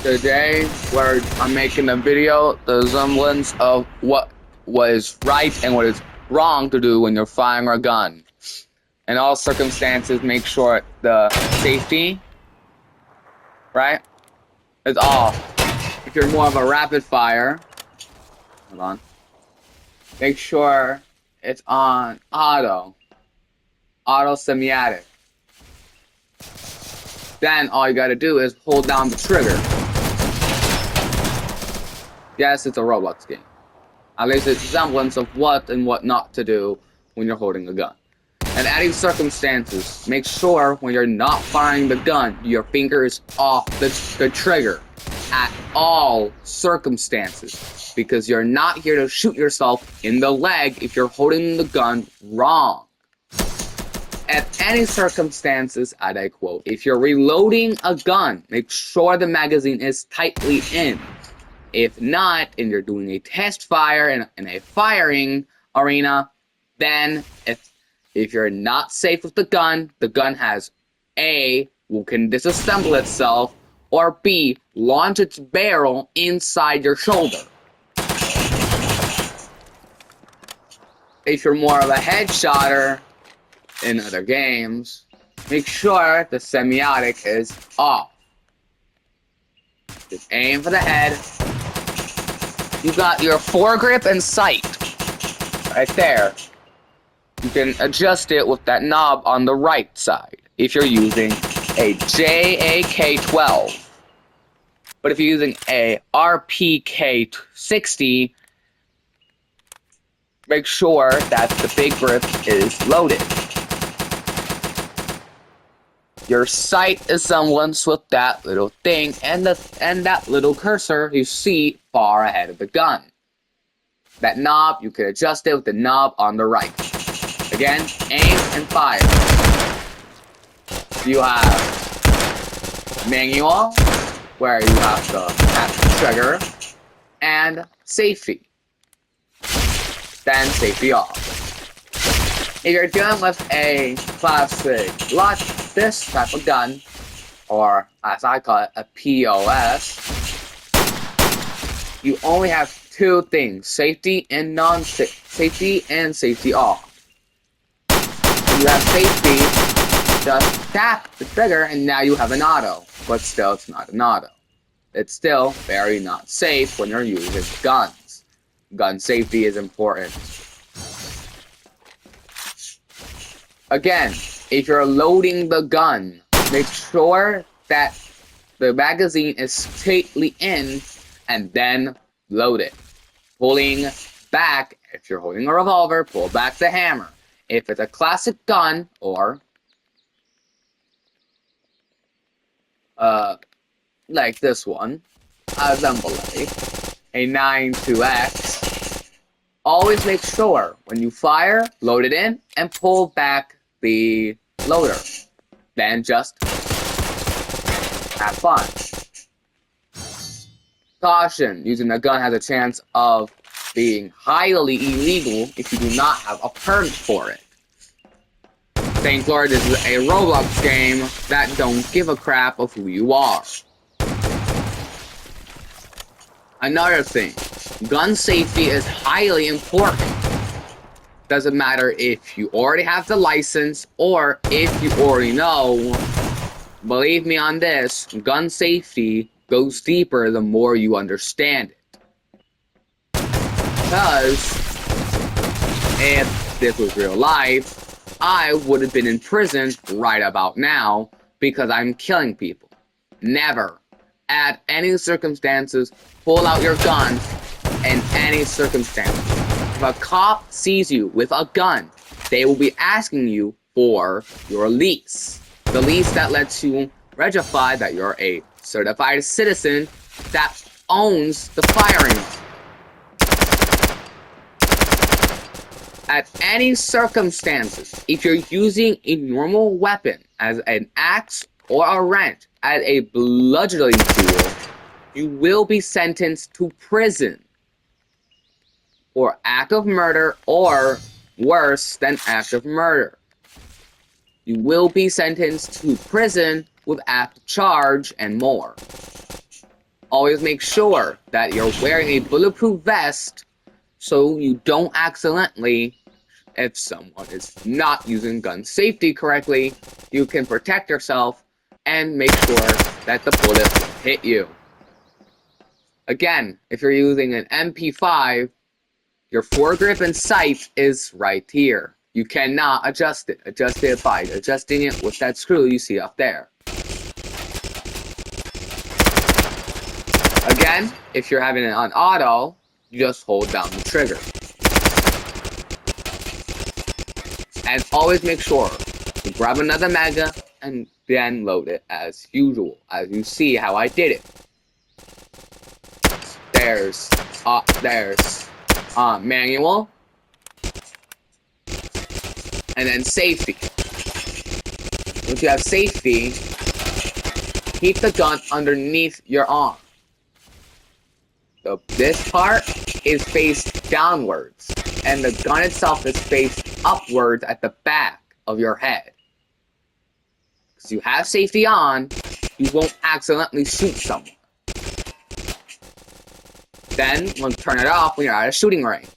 Today, I'm making a video, the semblance of what was right and what is wrong to do when you're firing a gun. In all circumstances, make sure the safety, right, is off. If you're more of a rapid fire, hold on, make sure it's on auto semi-automatic. Then all you gotta do is hold down the trigger. Yes, it's a Roblox game. At least it's a semblance of what and what not to do when you're holding a gun. In any circumstances, make sure when you're not firing the gun, your finger is off the trigger at all circumstances, because you're not here to shoot yourself in the leg if you're holding the gun wrong. At any circumstances, and I quote, if you're reloading a gun, make sure the magazine is tightly in. If not, and you're doing a test fire in a firing arena, then if you're not safe with the gun has A, can disassemble itself, or B, launch its barrel inside your shoulder. If you're more of a headshotter in other games, make sure the semi-automatic is off. Just aim for the head. You got your foregrip and sight right there. You can adjust it with that knob on the right side if you're using a JAK-12. But if you're using a RPK-60, make sure that the big grip is loaded. Your sight is semblance with that little thing and that little cursor you see far ahead of the gun. That knob, you can adjust it with the knob on the right. Again, aim and fire. You have manual, where you have to tap the trigger, and safety. Then safety off. If you're dealing with a classic, like this type of gun, or as I call it, a POS, you only have two things: safety and safety and safety off. When you have safety, just tap the trigger and now you have an auto. But still, it's not an auto. It's still very not safe when you're using guns. Gun safety is important. Again, if you're loading the gun, make sure that the magazine is tightly in and then load it. Pulling back, if you're holding a revolver, pull back the hammer. If it's a classic gun, or like this one, example, a 9.2x, always make sure when you fire, load it in and pull back the loader. Then just have fun. Caution, using a gun has a chance of being highly illegal if you do not have a permit for it. Thank Lord this is a Roblox game that don't give a crap of who you are. Another thing, gun safety is highly important. Doesn't matter if you already have the license or if you already know. Believe me on this, gun safety goes deeper the more you understand it. Because if this was real life, I would have been in prison right about now because I'm killing people. Never, at any circumstances, pull out your gun in any circumstance. If a cop sees you with a gun, they will be asking you for your lease. The lease that lets you register that you're a certified citizen that owns the firearm. At any circumstances, if you're using a normal weapon as an axe or a wrench as a bludgeoning tool, you will be sentenced to prison for act of murder or worse than act of murder. You will be sentenced to prison with act charge and more. always make sure that you're wearing a bulletproof vest so you don't accidentally, if someone is not using gun safety correctly, you can protect yourself and make sure that the bullet will hit you. Again, if you're using an MP5, your foregrip and sight is right here. You cannot adjust it. Adjust it by adjusting it with that screw you see up there. Again, if you're having it on auto, you just hold down the trigger. And always make sure to grab another Mega and then load it as usual, as you see how I did it. There's manual, and then safety. Once you have safety, keep the gun underneath your arm. So this part is faced downwards, and the gun itself is faced upwards at the back of your head. Because you have safety on, you won't accidentally shoot someone. Then, we'll turn it off when you're at a shooting range.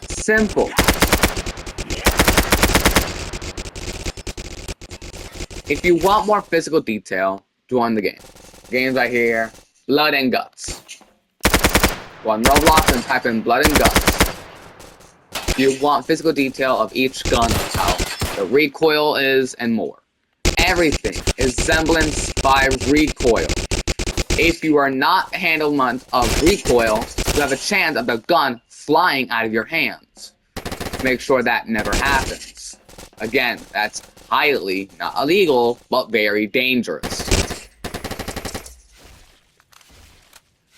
Simple. If you want more physical detail, join the game. Games right here, Blood and Guts. Go on Roblox and type in Blood and Guts. If you want physical detail of each gun, how the recoil is, and more. Everything is semblance by recoil. If you are not handlement of recoil, you have a chance of the gun flying out of your hands. Make sure that never happens. Again, that's highly not illegal, but very dangerous.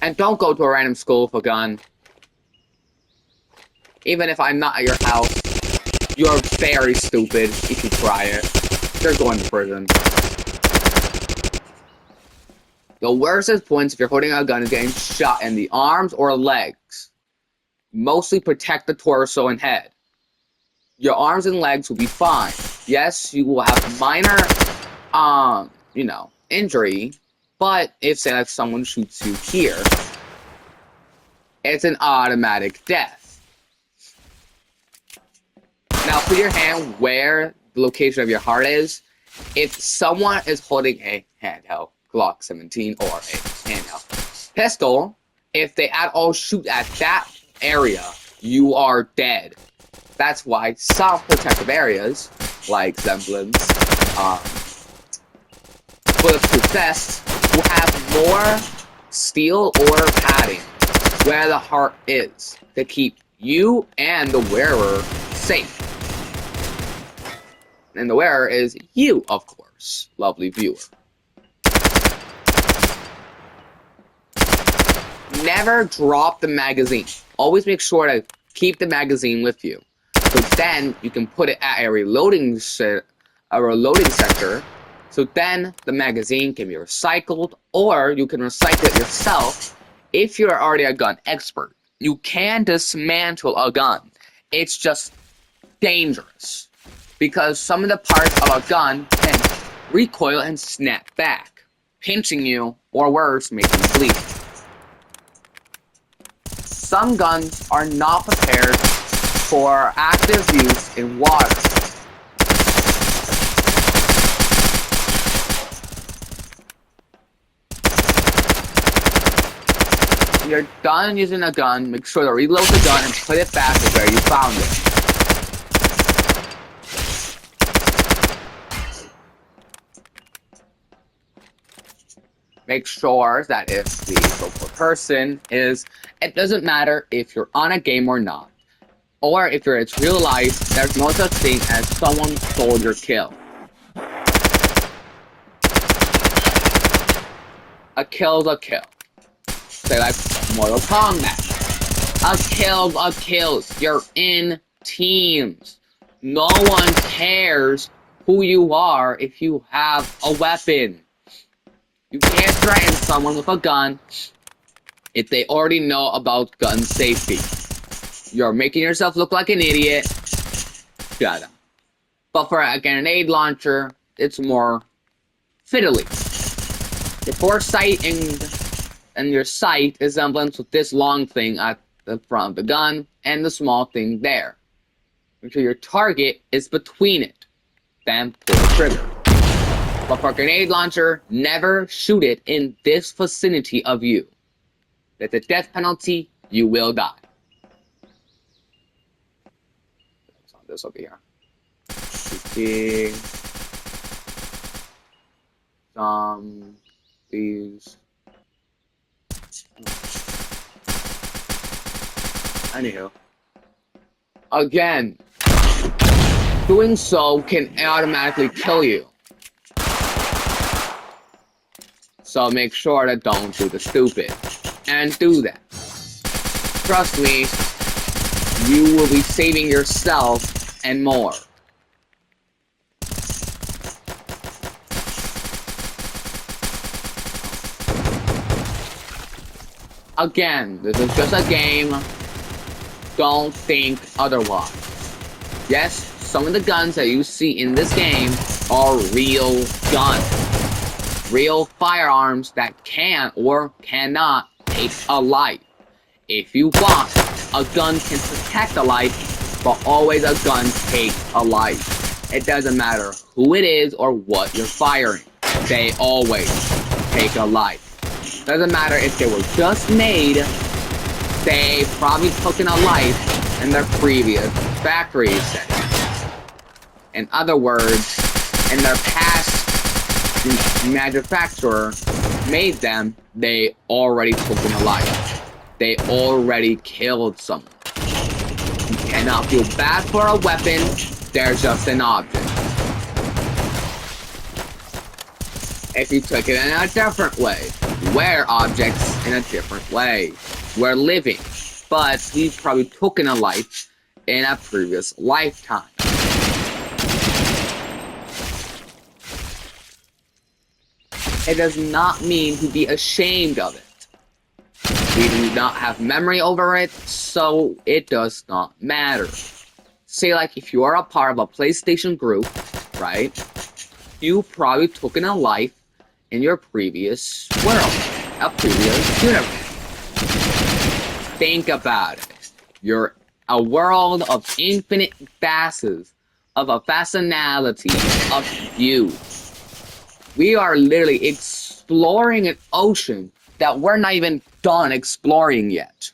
And don't go to a random school with a gun. Even if I'm not at your house, you're very stupid if you try it. You're going to prison. The worst points if you're holding a gun is getting shot in the arms or legs. Mostly protect the torso and head. Your arms and legs will be fine. Yes, you will have minor, injury, but if, say, like someone shoots you here, it's an automatic death. Now, put your hand where the location of your heart is. If someone is holding a handheld Glock 17 or a handheld pistol, if they at all shoot at that area, you are dead. That's why some protective areas, like semblance, bulletproof vests, will have more steel or padding where the heart is to keep you and the wearer safe. And the wearer is you, of course, lovely viewer. Never drop the magazine. Always make sure to keep the magazine with you. So then you can put it at a reloading sector. So then the magazine can be recycled, or you can recycle it yourself if you're already a gun expert. You can dismantle a gun. It's just dangerous because some of the parts of a gun can recoil and snap back, pinching you, or worse, making you bleed. Some guns are not prepared for active use in water. When you're done using a gun, make sure to reload the gun and put it back to where you found it. Make sure that if the local person is, it doesn't matter if you're on a game or not, or if you're in real life, there's no such thing as someone stole your kill. A kill's a kill. Say like Mortal Kombat. A kills. You're in teams. No one cares who you are if you have a weapon. You can't threaten someone with a gun if they already know about gun safety. You're making yourself look like an idiot. Shut up. But for a grenade launcher, it's more fiddly. Your foresight and your sight is semblance with this long thing at the front of the gun and the small thing there. Make sure your target is between it. Then pull the trigger. But for a grenade launcher, never shoot it in this vicinity of you. That's a death penalty, you will die. Let's on this over here. Shooting some these. Anywho. Again, doing so can automatically kill you. So make sure that don't do the stupid. And do that. Trust me, you will be saving yourself and more. Again, this is just a game. Don't think otherwise. Yes, some of the guns that you see in this game are real guns. Real firearms that can or cannot take a life. If you want, a gun can protect a life, but always a gun takes a life. It doesn't matter who it is or what you're firing. They always take a life. Doesn't matter if they were just made, they probably took in a life in their previous factory settings. In other words, in their past manufacturer made them, they already took in a life. They already killed someone. You cannot feel bad for a weapon, they're just an object. If you took it in a different way, we're objects in a different way. We're living, but we've probably taken a life in a previous lifetime. It does not mean to be ashamed of it. We do not have memory over it, so it does not matter. Say like if you are a part of a PlayStation group, right? You probably took in a life in your previous world, a previous universe. Think about it. You're a world of infinite facets, of a fascinality, of you. We are literally exploring an ocean that we're not even done exploring yet.